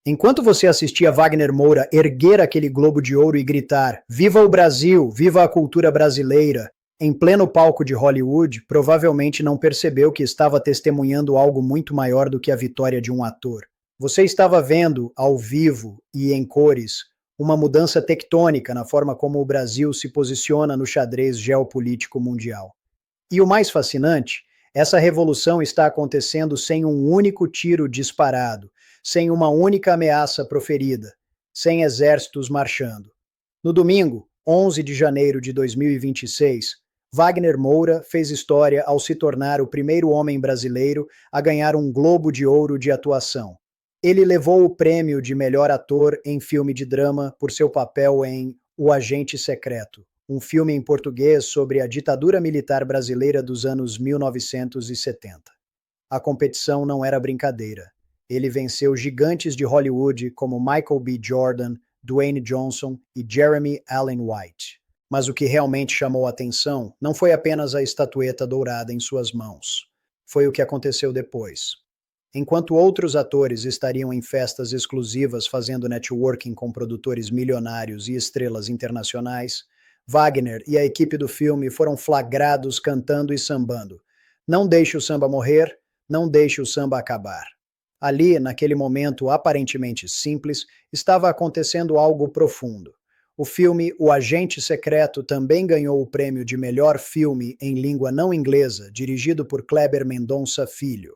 Enquanto você assistia Wagner Moura erguer aquele Globo de Ouro e gritar "Viva o Brasil! Viva a cultura brasileira!" em pleno palco de Hollywood, provavelmente não percebeu que estava testemunhando algo muito maior do que a vitória de um ator. Você estava vendo, ao vivo e em cores, uma mudança tectônica na forma como o Brasil se posiciona no xadrez geopolítico mundial. E o mais fascinante, essa revolução está acontecendo sem um único tiro disparado, sem uma única ameaça proferida, sem exércitos marchando. No domingo, 11 de janeiro de 2026, Wagner Moura fez história ao se tornar o primeiro homem brasileiro a ganhar um Globo de Ouro de atuação. Ele levou o prêmio de melhor ator em filme de drama por seu papel em O Agente Secreto, um filme em português sobre a ditadura militar brasileira dos anos 1970. A competição não era brincadeira. Ele venceu gigantes de Hollywood como Michael B. Jordan, Dwayne Johnson e Jeremy Allen White. Mas o que realmente chamou a atenção não foi apenas a estatueta dourada em suas mãos. Foi o que aconteceu depois. Enquanto outros atores estariam em festas exclusivas fazendo networking com produtores milionários e estrelas internacionais, Wagner e a equipe do filme foram flagrados cantando e sambando. Não deixe o samba morrer, não deixe o samba acabar. Ali, naquele momento aparentemente simples, estava acontecendo algo profundo. O filme O Agente Secreto também ganhou o prêmio de melhor filme em língua não inglesa, dirigido por Kleber Mendonça Filho.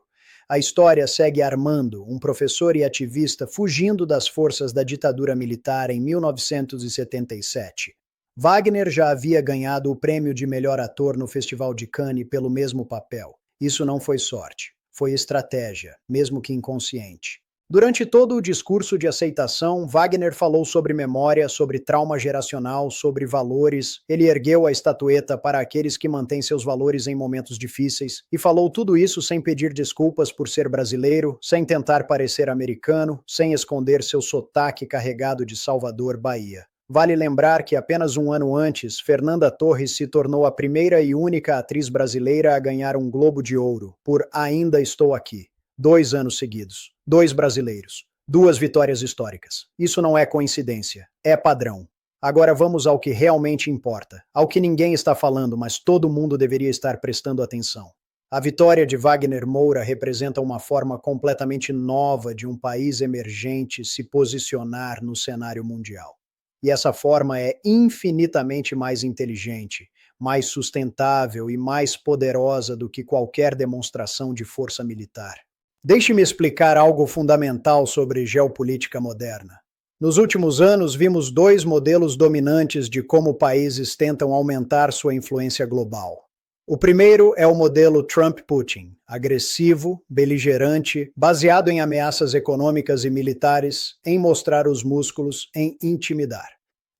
A história segue Armando, um professor e ativista fugindo das forças da ditadura militar em 1977. Wagner já havia ganhado o prêmio de melhor ator no Festival de Cannes pelo mesmo papel. Isso não foi sorte, foi estratégia, mesmo que inconsciente. Durante todo o discurso de aceitação, Wagner falou sobre memória, sobre trauma geracional, sobre valores. Ele ergueu a estatueta para aqueles que mantêm seus valores em momentos difíceis e falou tudo isso sem pedir desculpas por ser brasileiro, sem tentar parecer americano, sem esconder seu sotaque carregado de Salvador, Bahia. Vale lembrar que apenas um ano antes, Fernanda Torres se tornou a primeira e única atriz brasileira a ganhar um Globo de Ouro por Ainda Estou Aqui. 2 anos seguidos. 2 brasileiros. 2 vitórias históricas. Isso não é coincidência. É padrão. Agora vamos ao que realmente importa. Ao que ninguém está falando, mas todo mundo deveria estar prestando atenção. A vitória de Wagner Moura representa uma forma completamente nova de um país emergente se posicionar no cenário mundial. E essa forma é infinitamente mais inteligente, mais sustentável e mais poderosa do que qualquer demonstração de força militar. Deixe-me explicar algo fundamental sobre geopolítica moderna. Nos últimos anos, vimos 2 modelos dominantes de como países tentam aumentar sua influência global. O primeiro é o modelo Trump-Putin, agressivo, beligerante, baseado em ameaças econômicas e militares, em mostrar os músculos, em intimidar.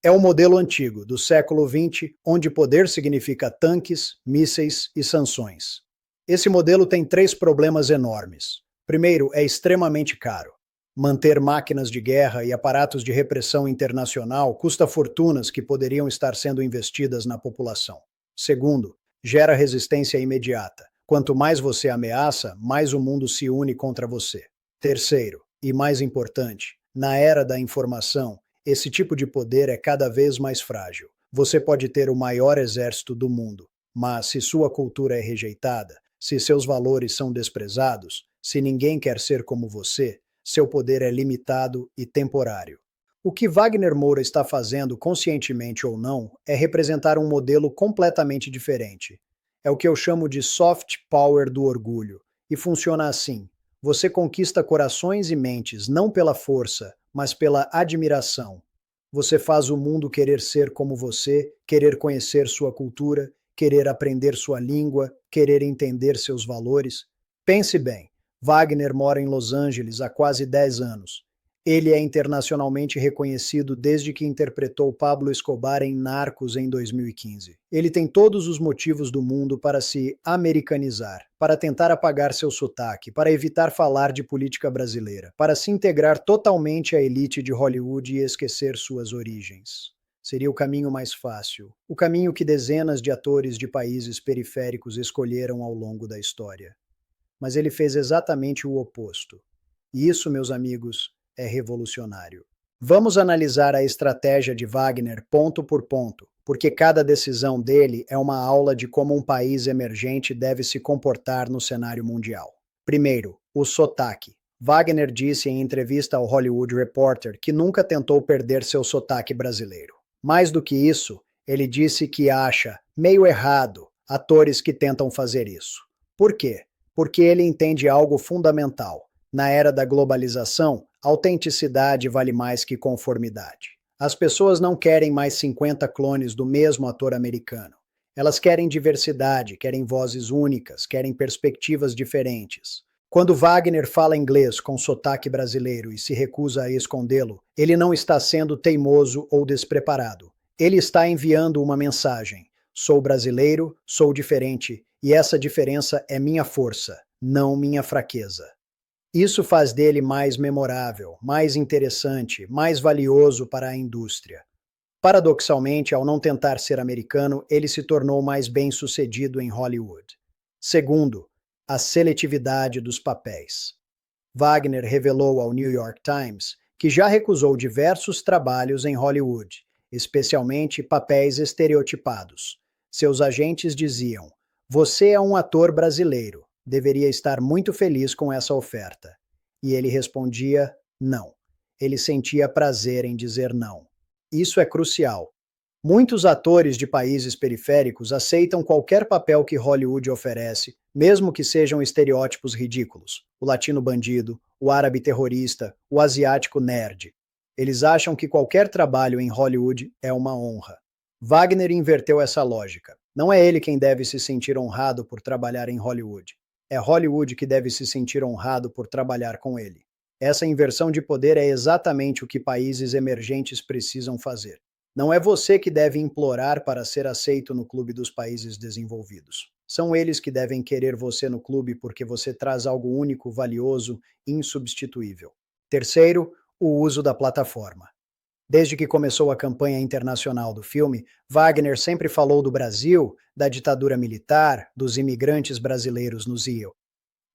É o modelo antigo, do século XX, onde poder significa tanques, mísseis e sanções. Esse modelo tem 3 problemas enormes. Primeiro, é extremamente caro. Manter máquinas de guerra e aparatos de repressão internacional custa fortunas que poderiam estar sendo investidas na população. Segundo, gera resistência imediata. Quanto mais você ameaça, mais o mundo se une contra você. Terceiro, e mais importante, na era da informação, esse tipo de poder é cada vez mais frágil. Você pode ter o maior exército do mundo, mas se sua cultura é rejeitada, se seus valores são desprezados, se ninguém quer ser como você, seu poder é limitado e temporário. O que Wagner Moura está fazendo, conscientemente ou não, é representar um modelo completamente diferente. É o que eu chamo de soft power do orgulho, e funciona assim. Você conquista corações e mentes não pela força, mas pela admiração. Você faz o mundo querer ser como você, querer conhecer sua cultura, querer aprender sua língua, querer entender seus valores. Pense bem. Wagner mora em Los Angeles há quase 10 anos. Ele é internacionalmente reconhecido desde que interpretou Pablo Escobar em Narcos em 2015. Ele tem todos os motivos do mundo para se americanizar, para tentar apagar seu sotaque, para evitar falar de política brasileira, para se integrar totalmente à elite de Hollywood e esquecer suas origens. Seria o caminho mais fácil, o caminho que dezenas de atores de países periféricos escolheram ao longo da história. Mas ele fez exatamente o oposto. E isso, meus amigos, é revolucionário. Vamos analisar a estratégia de Wagner ponto por ponto, porque cada decisão dele é uma aula de como um país emergente deve se comportar no cenário mundial. Primeiro, o sotaque. Wagner disse em entrevista ao Hollywood Reporter que nunca tentou perder seu sotaque brasileiro. Mais do que isso, ele disse que acha meio errado atores que tentam fazer isso. Por quê? Porque ele entende algo fundamental. Na era da globalização, autenticidade vale mais que conformidade. As pessoas não querem mais 50 clones do mesmo ator americano. Elas querem diversidade, querem vozes únicas, querem perspectivas diferentes. Quando Wagner fala inglês com sotaque brasileiro e se recusa a escondê-lo, ele não está sendo teimoso ou despreparado. Ele está enviando uma mensagem. Sou brasileiro, sou diferente, e essa diferença é minha força, não minha fraqueza. Isso faz dele mais memorável, mais interessante, mais valioso para a indústria. Paradoxalmente, ao não tentar ser americano, ele se tornou mais bem-sucedido em Hollywood. Segundo, a seletividade dos papéis. Wagner revelou ao New York Times que já recusou diversos trabalhos em Hollywood, especialmente papéis estereotipados. Seus agentes diziam: "Você é um ator brasileiro, deveria estar muito feliz com essa oferta." E ele respondia: "Não." Ele sentia prazer em dizer não. Isso é crucial. Muitos atores de países periféricos aceitam qualquer papel que Hollywood oferece, mesmo que sejam estereótipos ridículos. O latino bandido, o árabe terrorista, o asiático nerd. Eles acham que qualquer trabalho em Hollywood é uma honra. Wagner inverteu essa lógica. Não é ele quem deve se sentir honrado por trabalhar em Hollywood. É Hollywood que deve se sentir honrado por trabalhar com ele. Essa inversão de poder é exatamente o que países emergentes precisam fazer. Não é você que deve implorar para ser aceito no clube dos países desenvolvidos. São eles que devem querer você no clube porque você traz algo único, valioso, insubstituível. Terceiro, o uso da plataforma. Desde que começou a campanha internacional do filme, Wagner sempre falou do Brasil, da ditadura militar, dos imigrantes brasileiros no Zio.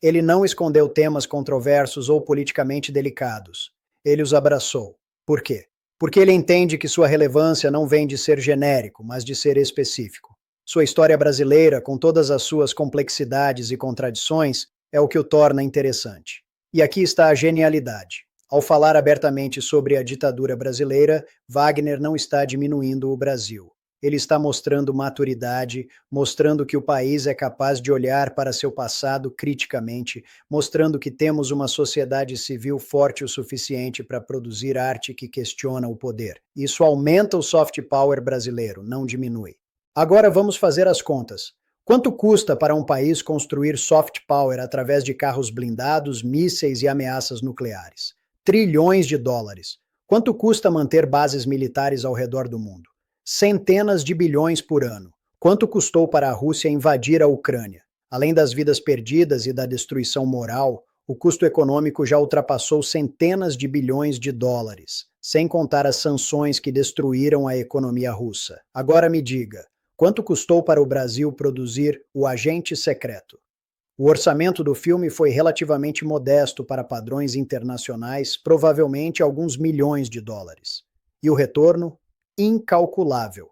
Ele não escondeu temas controversos ou politicamente delicados. Ele os abraçou. Por quê? Porque ele entende que sua relevância não vem de ser genérico, mas de ser específico. Sua história brasileira, com todas as suas complexidades e contradições, é o que o torna interessante. E aqui está a genialidade. Ao falar abertamente sobre a ditadura brasileira, Wagner não está diminuindo o Brasil. Ele está mostrando maturidade, mostrando que o país é capaz de olhar para seu passado criticamente, mostrando que temos uma sociedade civil forte o suficiente para produzir arte que questiona o poder. Isso aumenta o soft power brasileiro, não diminui. Agora vamos fazer as contas. Quanto custa para um país construir soft power através de carros blindados, mísseis e ameaças nucleares? Trilhões de dólares. Quanto custa manter bases militares ao redor do mundo? Centenas de bilhões por ano. Quanto custou para a Rússia invadir a Ucrânia? Além das vidas perdidas e da destruição moral, o custo econômico já ultrapassou centenas de bilhões de dólares, sem contar as sanções que destruíram a economia russa. Agora me diga, quanto custou para o Brasil produzir O Agente Secreto? O orçamento do filme foi relativamente modesto para padrões internacionais, provavelmente alguns milhões de dólares. E o retorno? Incalculável.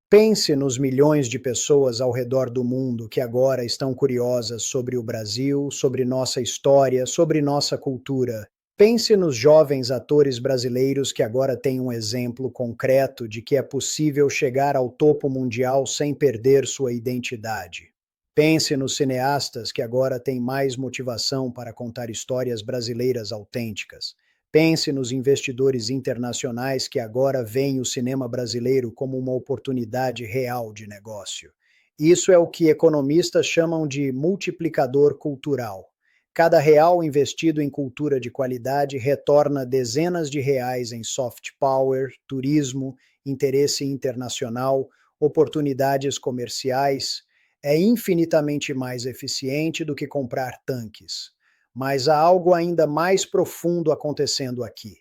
Pense nos milhões de pessoas ao redor do mundo que agora estão curiosas sobre o Brasil, sobre nossa história, sobre nossa cultura. Pense nos jovens atores brasileiros que agora têm um exemplo concreto de que é possível chegar ao topo mundial sem perder sua identidade. Pense nos cineastas que agora têm mais motivação para contar histórias brasileiras autênticas. Pense nos investidores internacionais que agora veem o cinema brasileiro como uma oportunidade real de negócio. Isso é o que economistas chamam de multiplicador cultural. Cada real investido em cultura de qualidade retorna dezenas de reais em soft power, turismo, interesse internacional, oportunidades comerciais. É infinitamente mais eficiente do que comprar tanques. Mas há algo ainda mais profundo acontecendo aqui.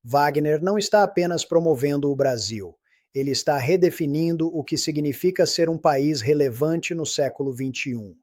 Wagner não está apenas promovendo o Brasil, ele está redefinindo o que significa ser um país relevante no século XXI.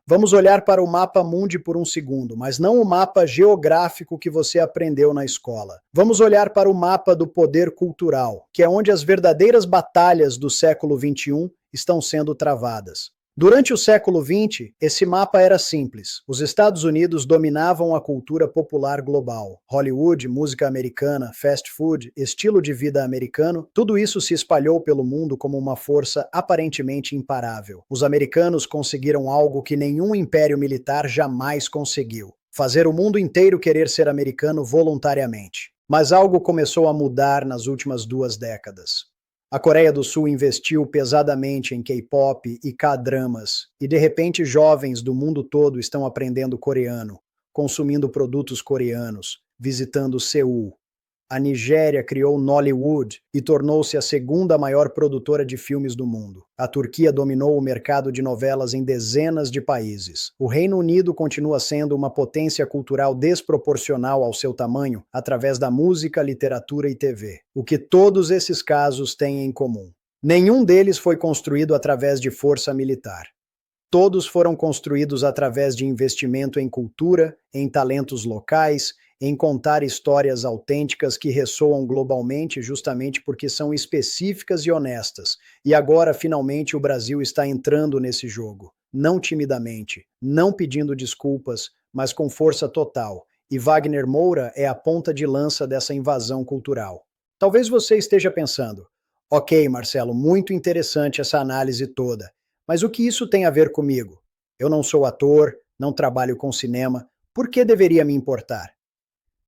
Vamos olhar para o mapa mundi por um segundo, mas não o mapa geográfico que você aprendeu na escola. Vamos olhar para o mapa do poder cultural, que é onde as verdadeiras batalhas do século XXI estão sendo travadas. Durante o século XX, esse mapa era simples. Os Estados Unidos dominavam a cultura popular global. Hollywood, música americana, fast food, estilo de vida americano, tudo isso se espalhou pelo mundo como uma força aparentemente imparável. Os americanos conseguiram algo que nenhum império militar jamais conseguiu: fazer o mundo inteiro querer ser americano voluntariamente. Mas algo começou a mudar nas últimas 2 décadas. A Coreia do Sul investiu pesadamente em K-pop e K-dramas, e de repente jovens do mundo todo estão aprendendo coreano, consumindo produtos coreanos, visitando Seul. A Nigéria criou Nollywood e tornou-se a segunda maior produtora de filmes do mundo. A Turquia dominou o mercado de novelas em dezenas de países. O Reino Unido continua sendo uma potência cultural desproporcional ao seu tamanho através da música, literatura e TV. O que todos esses casos têm em comum? Nenhum deles foi construído através de força militar. Todos foram construídos através de investimento em cultura, em talentos locais, em contar histórias autênticas que ressoam globalmente justamente porque são específicas e honestas. E agora, finalmente, o Brasil está entrando nesse jogo. Não timidamente, não pedindo desculpas, mas com força total. E Wagner Moura é a ponta de lança dessa invasão cultural. Talvez você esteja pensando: ok, Marcelo, muito interessante essa análise toda, mas o que isso tem a ver comigo? Eu não sou ator, não trabalho com cinema, por que deveria me importar?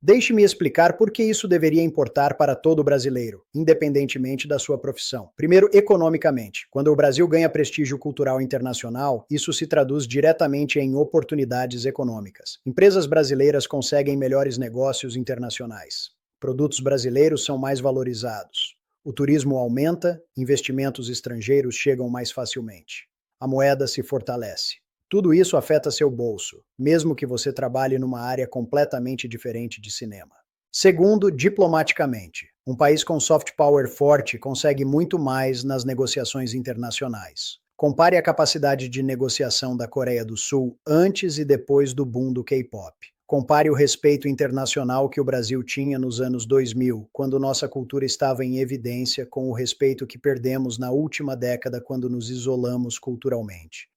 Deixe-me explicar por que isso deveria importar para todo brasileiro, independentemente da sua profissão. Primeiro, economicamente. Quando o Brasil ganha prestígio cultural internacional, isso se traduz diretamente em oportunidades econômicas. Empresas brasileiras conseguem melhores negócios internacionais. Produtos brasileiros são mais valorizados. O turismo aumenta, investimentos estrangeiros chegam mais facilmente. A moeda se fortalece. Tudo isso afeta seu bolso, mesmo que você trabalhe numa área completamente diferente de cinema. Segundo, diplomaticamente. Um país com soft power forte consegue muito mais nas negociações internacionais. Compare a capacidade de negociação da Coreia do Sul antes e depois do boom do K-pop. Compare o respeito internacional que o Brasil tinha nos anos 2000, quando nossa cultura estava em evidência, com o respeito que perdemos na última década quando nos isolamos culturalmente.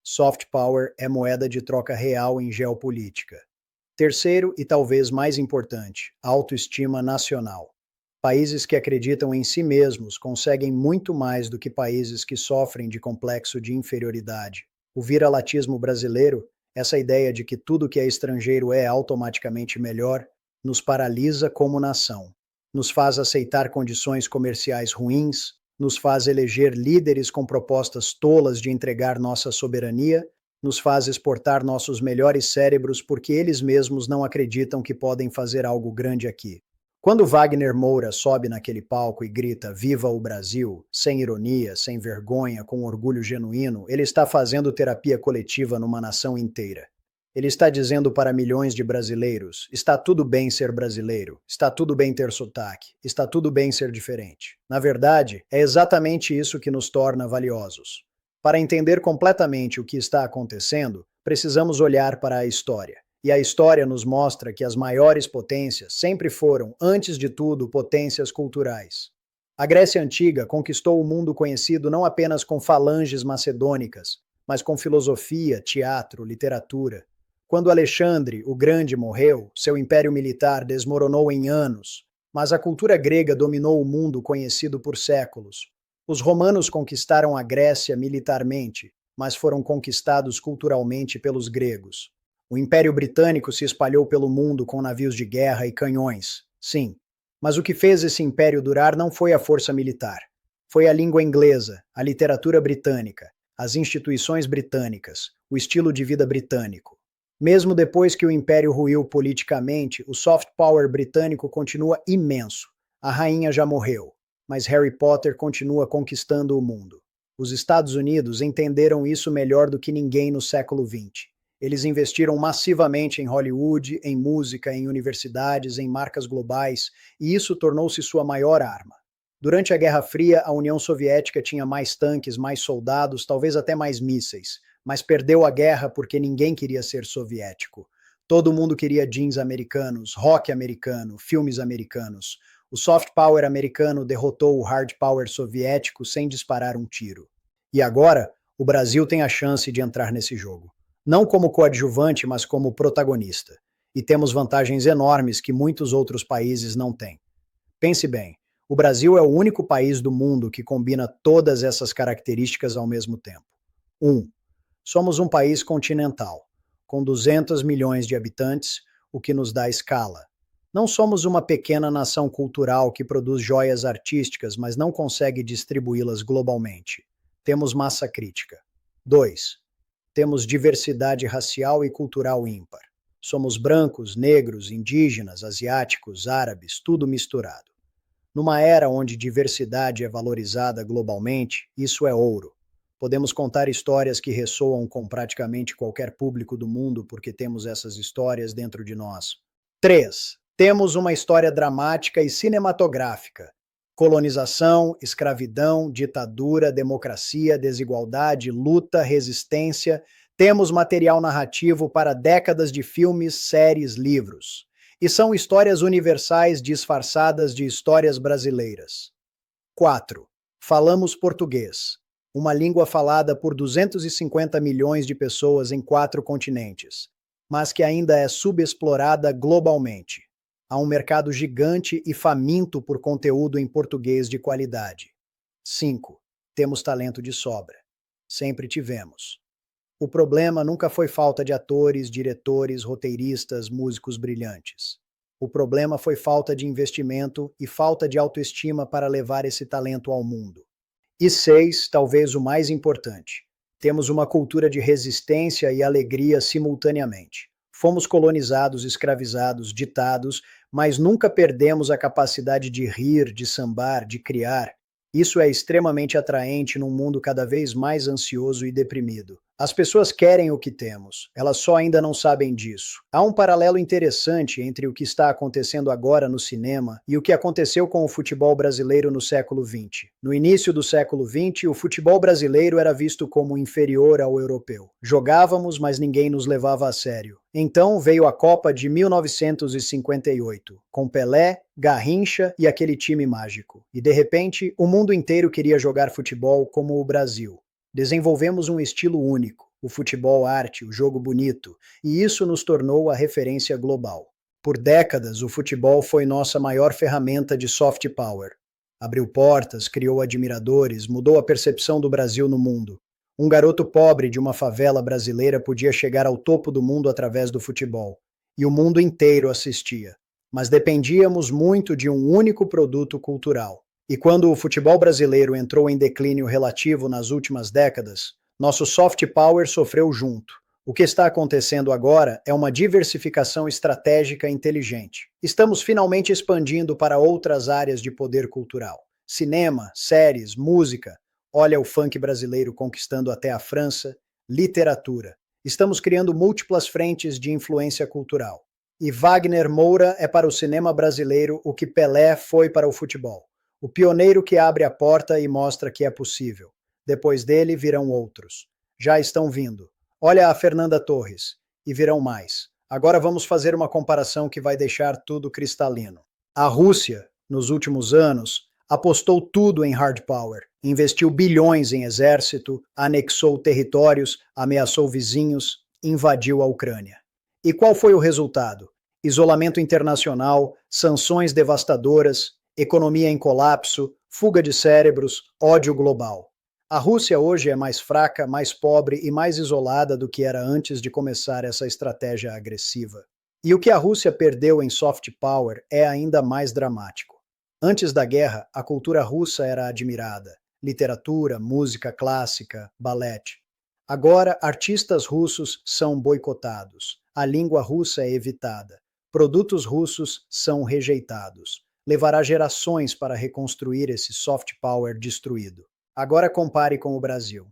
Soft power é moeda de troca real em geopolítica. Terceiro, e talvez mais importante, autoestima nacional. Países que acreditam em si mesmos conseguem muito mais do que países que sofrem de complexo de inferioridade. O viralatismo brasileiro, essa ideia de que tudo que é estrangeiro é automaticamente melhor, nos paralisa como nação. Nos faz aceitar condições comerciais ruins, nos faz eleger líderes com propostas tolas de entregar nossa soberania, nos faz exportar nossos melhores cérebros porque eles mesmos não acreditam que podem fazer algo grande aqui. Quando Wagner Moura sobe naquele palco e grita "Viva o Brasil", sem ironia, sem vergonha, com orgulho genuíno, ele está fazendo terapia coletiva numa nação inteira. Ele está dizendo para milhões de brasileiros: está tudo bem ser brasileiro, está tudo bem ter sotaque, está tudo bem ser diferente. Na verdade, é exatamente isso que nos torna valiosos. Para entender completamente o que está acontecendo, precisamos olhar para a história. E a história nos mostra que as maiores potências sempre foram, antes de tudo, potências culturais. A Grécia Antiga conquistou o mundo conhecido não apenas com falanges macedônicas, mas com filosofia, teatro, literatura. Quando Alexandre, o Grande, morreu, seu império militar desmoronou em anos, mas a cultura grega dominou o mundo conhecido por séculos. Os romanos conquistaram a Grécia militarmente, mas foram conquistados culturalmente pelos gregos. O Império Britânico se espalhou pelo mundo com navios de guerra e canhões, sim, mas o que fez esse império durar não foi a força militar. Foi a língua inglesa, a literatura britânica, as instituições britânicas, o estilo de vida britânico. Mesmo depois que o Império ruiu politicamente, o soft power britânico continua imenso. A rainha já morreu, mas Harry Potter continua conquistando o mundo. Os Estados Unidos entenderam isso melhor do que ninguém no século XX. Eles investiram massivamente em Hollywood, em música, em universidades, em marcas globais, e isso tornou-se sua maior arma. Durante a Guerra Fria, a União Soviética tinha mais tanques, mais soldados, talvez até mais mísseis, mas perdeu a guerra porque ninguém queria ser soviético. Todo mundo queria jeans americanos, rock americano, filmes americanos. O soft power americano derrotou o hard power soviético sem disparar um tiro. E agora, o Brasil tem a chance de entrar nesse jogo. Não como coadjuvante, mas como protagonista. E temos vantagens enormes que muitos outros países não têm. Pense bem, o Brasil é o único país do mundo que combina todas essas características ao mesmo tempo. 1. Somos um país continental, com 200 milhões de habitantes, o que nos dá escala. Não somos uma pequena nação cultural que produz joias artísticas, mas não consegue distribuí-las globalmente. Temos massa crítica. 2. Temos diversidade racial e cultural ímpar. Somos brancos, negros, indígenas, asiáticos, árabes, tudo misturado. Numa era onde diversidade é valorizada globalmente, isso é ouro. Podemos contar histórias que ressoam com praticamente qualquer público do mundo porque temos essas histórias dentro de nós. 3. Temos uma história dramática e cinematográfica. Colonização, escravidão, ditadura, democracia, desigualdade, luta, resistência. Temos material narrativo para décadas de filmes, séries, livros. E são histórias universais disfarçadas de histórias brasileiras. 4. Falamos português, uma língua falada por 250 milhões de pessoas em 4 continentes, mas que ainda é subexplorada globalmente. Há um mercado gigante e faminto por conteúdo em português de qualidade. 5. Temos talento de sobra. Sempre tivemos. O problema nunca foi falta de atores, diretores, roteiristas, músicos brilhantes. O problema foi falta de investimento e falta de autoestima para levar esse talento ao mundo. E 6, talvez o mais importante, temos uma cultura de resistência e alegria simultaneamente. Fomos colonizados, escravizados, ditados, mas nunca perdemos a capacidade de rir, de sambar, de criar. Isso é extremamente atraente num mundo cada vez mais ansioso e deprimido. As pessoas querem o que temos, elas só ainda não sabem disso. Há um paralelo interessante entre o que está acontecendo agora no cinema e o que aconteceu com o futebol brasileiro no século XX. No início do século XX, o futebol brasileiro era visto como inferior ao europeu. Jogávamos, mas ninguém nos levava a sério. Então veio a Copa de 1958, com Pelé, Garrincha e aquele time mágico. E de repente, o mundo inteiro queria jogar futebol como o Brasil. Desenvolvemos um estilo único, o futebol arte, o jogo bonito, e isso nos tornou a referência global. Por décadas, o futebol foi nossa maior ferramenta de soft power. Abriu portas, criou admiradores, mudou a percepção do Brasil no mundo. Um garoto pobre de uma favela brasileira podia chegar ao topo do mundo através do futebol, e o mundo inteiro assistia. Mas dependíamos muito de um único produto cultural. E quando o futebol brasileiro entrou em declínio relativo nas últimas décadas, nosso soft power sofreu junto. O que está acontecendo agora é uma diversificação estratégica inteligente. Estamos finalmente expandindo para outras áreas de poder cultural. Cinema, séries, música. Olha o funk brasileiro conquistando até a França. Literatura. Estamos criando múltiplas frentes de influência cultural. E Wagner Moura é para o cinema brasileiro o que Pelé foi para o futebol. O pioneiro que abre a porta e mostra que é possível. Depois dele virão outros. Já estão vindo. Olha a Fernanda Torres. E virão mais. Agora vamos fazer uma comparação que vai deixar tudo cristalino. A Rússia, nos últimos anos, apostou tudo em hard power. Investiu bilhões em exército, anexou territórios, ameaçou vizinhos, invadiu a Ucrânia. E qual foi o resultado? Isolamento internacional, sanções devastadoras, economia em colapso, fuga de cérebros, ódio global. A Rússia hoje é mais fraca, mais pobre e mais isolada do que era antes de começar essa estratégia agressiva. E o que a Rússia perdeu em soft power é ainda mais dramático. Antes da guerra, a cultura russa era admirada. Literatura, música clássica, balé. Agora, artistas russos são boicotados. A língua russa é evitada. Produtos russos são rejeitados. Levará gerações para reconstruir esse soft power destruído. Agora compare com o Brasil.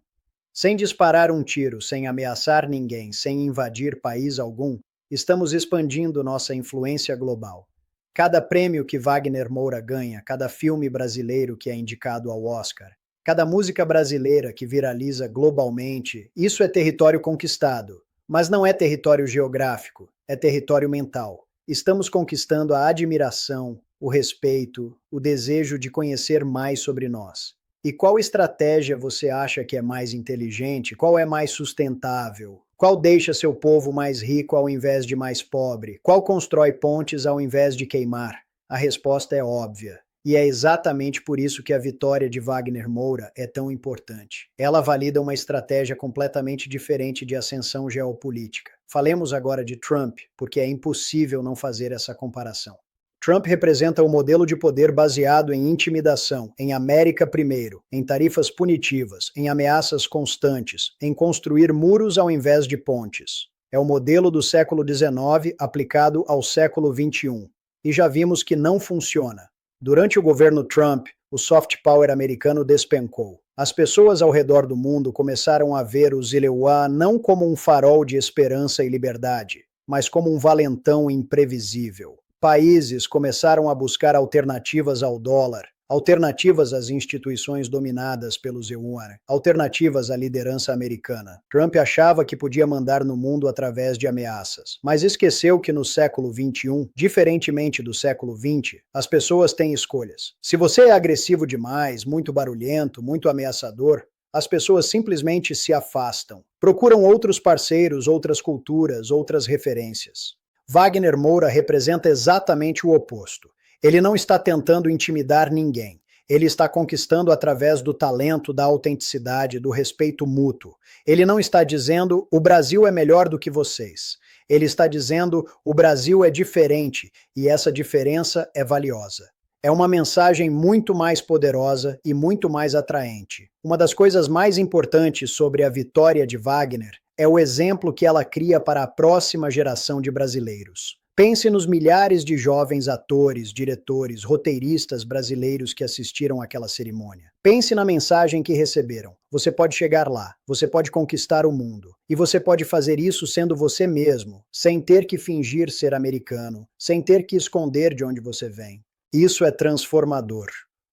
Sem disparar um tiro, sem ameaçar ninguém, sem invadir país algum, estamos expandindo nossa influência global. Cada prêmio que Wagner Moura ganha, cada filme brasileiro que é indicado ao Oscar, Cada música brasileira que viraliza globalmente, isso é território conquistado. Mas não é território geográfico, é território mental. Estamos conquistando a admiração, o respeito, o desejo de conhecer mais sobre nós. E qual estratégia você acha que é mais inteligente? Qual é mais sustentável? Qual deixa seu povo mais rico ao invés de mais pobre? Qual constrói pontes ao invés de queimar? A resposta é óbvia. E é exatamente por isso que a vitória de Wagner Moura é tão importante. Ela valida uma estratégia completamente diferente de ascensão geopolítica. Falemos agora de Trump, porque é impossível não fazer essa comparação. Trump representa um modelo de poder baseado em intimidação, em América primeiro, em tarifas punitivas, em ameaças constantes, em construir muros ao invés de pontes. É o modelo do século XIX aplicado ao século XXI. E já vimos que não funciona. Durante o governo Trump, o soft power americano despencou. As pessoas ao redor do mundo começaram a ver o Zileuá não como um farol de esperança e liberdade, mas como um valentão imprevisível. Países começaram a buscar alternativas ao dólar, alternativas às instituições dominadas pelo Zeuar, alternativas à liderança americana. Trump achava que podia mandar no mundo através de ameaças, mas esqueceu que no século XXI, diferentemente do século XX, as pessoas têm escolhas. Se você é agressivo demais, muito barulhento, muito ameaçador, as pessoas simplesmente se afastam. Procuram outros parceiros, outras culturas, outras referências. Wagner Moura representa exatamente o oposto. Ele não está tentando intimidar ninguém. Ele está conquistando através do talento, da autenticidade, do respeito mútuo. Ele não está dizendo o Brasil é melhor do que vocês. Ele está dizendo o Brasil é diferente e essa diferença é valiosa. É uma mensagem muito mais poderosa e muito mais atraente. Uma das coisas mais importantes sobre a vitória de Wagner é o exemplo que ela cria para a próxima geração de brasileiros. Pense nos milhares de jovens atores, diretores, roteiristas brasileiros que assistiram àquela cerimônia. Pense na mensagem que receberam. Você pode chegar lá, você pode conquistar o mundo. E você pode fazer isso sendo você mesmo, sem ter que fingir ser americano, sem ter que esconder de onde você vem. Isso é transformador.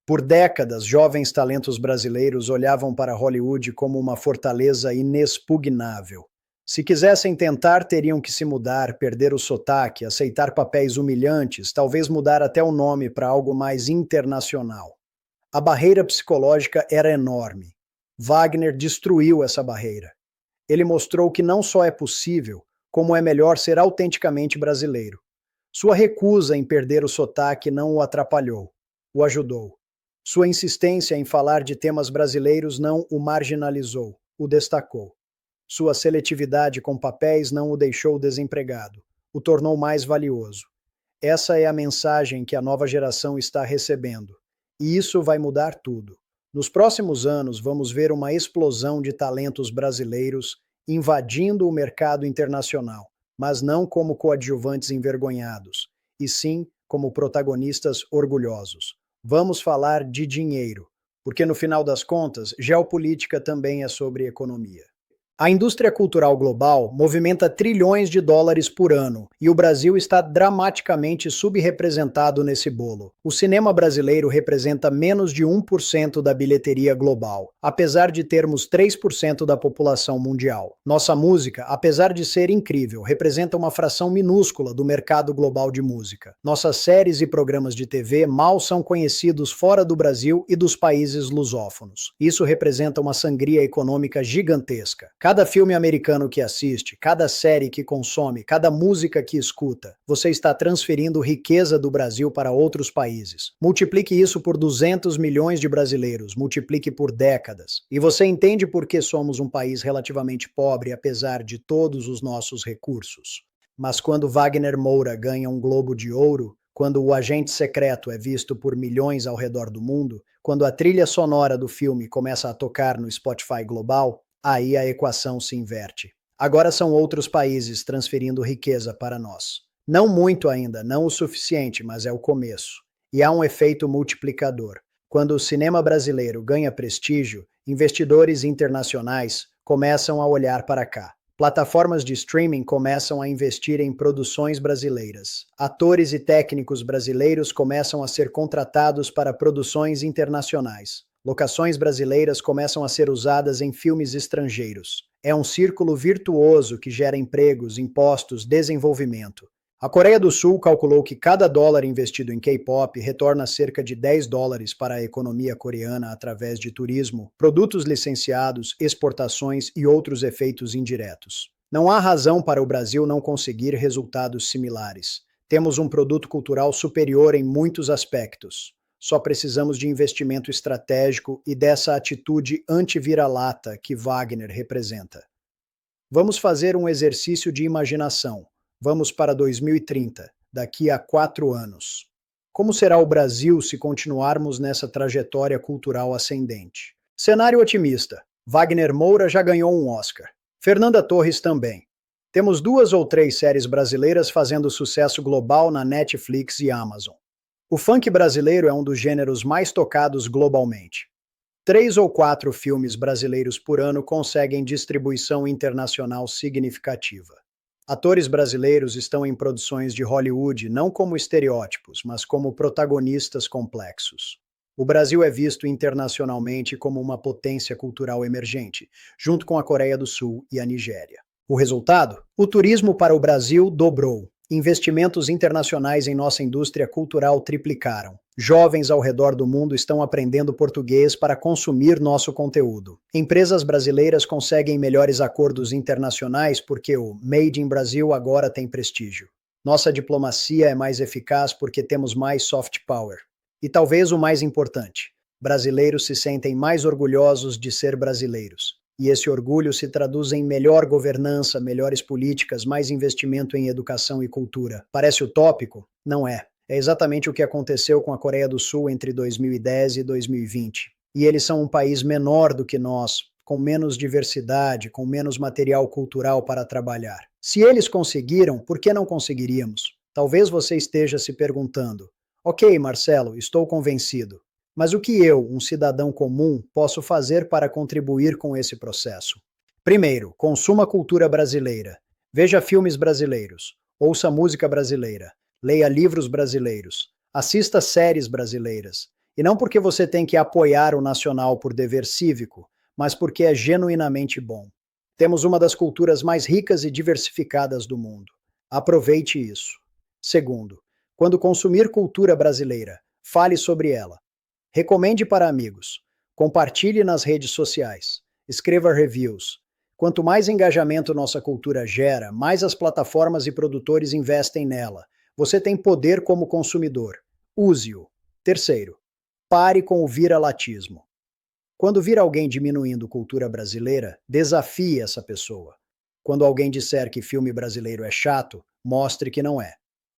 Por décadas, jovens talentos brasileiros olhavam para Hollywood como uma fortaleza inexpugnável. Se quisessem tentar, teriam que se mudar, perder o sotaque, aceitar papéis humilhantes, talvez mudar até o nome para algo mais internacional. A barreira psicológica era enorme. Wagner destruiu essa barreira. Ele mostrou que não só é possível, como é melhor ser autenticamente brasileiro. Sua recusa em perder o sotaque não o atrapalhou, o ajudou. Sua insistência em falar de temas brasileiros não o marginalizou, o destacou. Sua seletividade com papéis não o deixou desempregado, o tornou mais valioso. Essa é a mensagem que a nova geração está recebendo. E isso vai mudar tudo. Nos próximos anos, vamos ver uma explosão de talentos brasileiros invadindo o mercado internacional, mas não como coadjuvantes envergonhados, e sim como protagonistas orgulhosos. Vamos falar de dinheiro, porque no final das contas, geopolítica também é sobre economia. A indústria cultural global movimenta trilhões de dólares por ano, e o Brasil está dramaticamente subrepresentado nesse bolo. O cinema brasileiro representa menos de 1% da bilheteria global, apesar de termos 3% da população mundial. Nossa música, apesar de ser incrível, representa uma fração minúscula do mercado global de música. Nossas séries e programas de TV mal são conhecidos fora do Brasil e dos países lusófonos. Isso representa uma sangria econômica gigantesca. Cada filme americano que assiste, cada série que consome, cada música que escuta, você está transferindo riqueza do Brasil para outros países. Multiplique isso por 200 milhões de brasileiros, multiplique por décadas. E você entende por que somos um país relativamente pobre, apesar de todos os nossos recursos. Mas quando Wagner Moura ganha um Globo de Ouro, quando o agente secreto é visto por milhões ao redor do mundo, quando a trilha sonora do filme começa a tocar no Spotify global, aí a equação se inverte. Agora são outros países transferindo riqueza para nós. Não muito ainda, não o suficiente, mas é o começo. E há um efeito multiplicador. Quando o cinema brasileiro ganha prestígio, investidores internacionais começam a olhar para cá. Plataformas de streaming começam a investir em produções brasileiras. Atores e técnicos brasileiros começam a ser contratados para produções internacionais. Locações brasileiras começam a ser usadas em filmes estrangeiros. É um círculo virtuoso que gera empregos, impostos, desenvolvimento. A Coreia do Sul calculou que cada dólar investido em K-pop retorna cerca de 10 dólares para a economia coreana através de turismo, produtos licenciados, exportações e outros efeitos indiretos. Não há razão para o Brasil não conseguir resultados similares. Temos um produto cultural superior em muitos aspectos. Só precisamos de investimento estratégico e dessa atitude anti-vira-lata que Wagner representa. Vamos fazer um exercício de imaginação. Vamos para 2030, daqui a 4 anos. Como será o Brasil se continuarmos nessa trajetória cultural ascendente? Cenário otimista. Wagner Moura já ganhou um Oscar. Fernanda Torres também. Temos 2 ou 3 séries brasileiras fazendo sucesso global na Netflix e Amazon. O funk brasileiro é um dos gêneros mais tocados globalmente. 3 ou 4 filmes brasileiros por ano conseguem distribuição internacional significativa. Atores brasileiros estão em produções de Hollywood não como estereótipos, mas como protagonistas complexos. O Brasil é visto internacionalmente como uma potência cultural emergente, junto com a Coreia do Sul e a Nigéria. O resultado? O turismo para o Brasil dobrou. Investimentos internacionais em nossa indústria cultural triplicaram. Jovens ao redor do mundo estão aprendendo português para consumir nosso conteúdo. Empresas brasileiras conseguem melhores acordos internacionais porque o Made in Brasil agora tem prestígio. Nossa diplomacia é mais eficaz porque temos mais soft power. E talvez o mais importante, brasileiros se sentem mais orgulhosos de ser brasileiros. E esse orgulho se traduz em melhor governança, melhores políticas, mais investimento em educação e cultura. Parece utópico? Não é. É exatamente o que aconteceu com a Coreia do Sul entre 2010 e 2020. E eles são um país menor do que nós, com menos diversidade, com menos material cultural para trabalhar. Se eles conseguiram, por que não conseguiríamos? Talvez você esteja se perguntando: ok, Marcelo, estou convencido. Mas o que eu, um cidadão comum, posso fazer para contribuir com esse processo? Primeiro, consuma cultura brasileira. Veja filmes brasileiros. Ouça música brasileira. Leia livros brasileiros. Assista séries brasileiras. E não porque você tem que apoiar o nacional por dever cívico, mas porque é genuinamente bom. Temos uma das culturas mais ricas e diversificadas do mundo. Aproveite isso. Segundo, quando consumir cultura brasileira, fale sobre ela. Recomende para amigos. Compartilhe nas redes sociais. Escreva reviews. Quanto mais engajamento nossa cultura gera, mais as plataformas e produtores investem nela. Você tem poder como consumidor. Use-o. Terceiro, pare com o vira-latismo. Quando vir alguém diminuindo cultura brasileira, desafie essa pessoa. Quando alguém disser que filme brasileiro é chato, mostre que não é.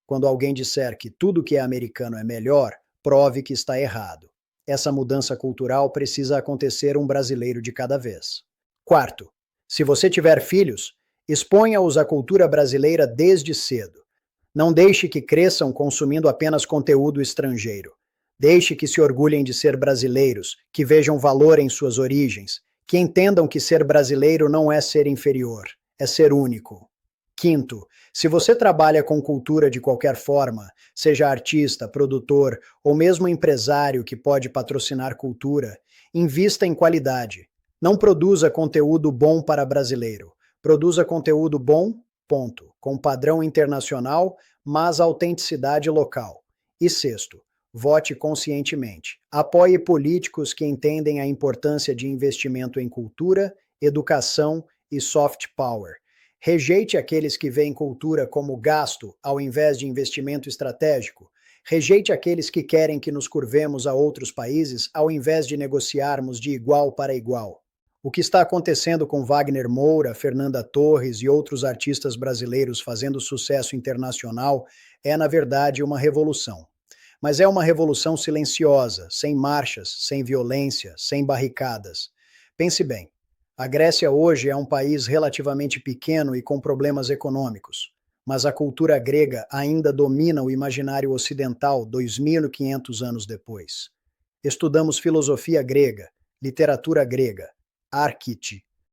Quando alguém disser que tudo que é americano é melhor, prove que está errado. Essa mudança cultural precisa acontecer um brasileiro de cada vez. Quarto, se você tiver filhos, exponha-os à cultura brasileira desde cedo. Não deixe que cresçam consumindo apenas conteúdo estrangeiro. Deixe que se orgulhem de ser brasileiros, que vejam valor em suas origens, que entendam que ser brasileiro não é ser inferior, é ser único. Quinto, se você trabalha com cultura de qualquer forma, seja artista, produtor ou mesmo empresário que pode patrocinar cultura, invista em qualidade. Não produza conteúdo bom para brasileiro. Produza conteúdo bom, ponto, com padrão internacional, mas autenticidade local. E sexto, vote conscientemente. Apoie políticos que entendem a importância de investimento em cultura, educação e soft power. Rejeite aqueles que veem cultura como gasto ao invés de investimento estratégico. Rejeite aqueles que querem que nos curvemos a outros países ao invés de negociarmos de igual para igual. O que está acontecendo com Wagner Moura, Fernanda Torres e outros artistas brasileiros fazendo sucesso internacional é, na verdade, uma revolução. Mas é uma revolução silenciosa, sem marchas, sem violência, sem barricadas. Pense bem. A Grécia hoje é um país relativamente pequeno e com problemas econômicos, mas a cultura grega ainda domina o imaginário ocidental 2.500 anos depois. Estudamos filosofia grega, literatura grega, arte,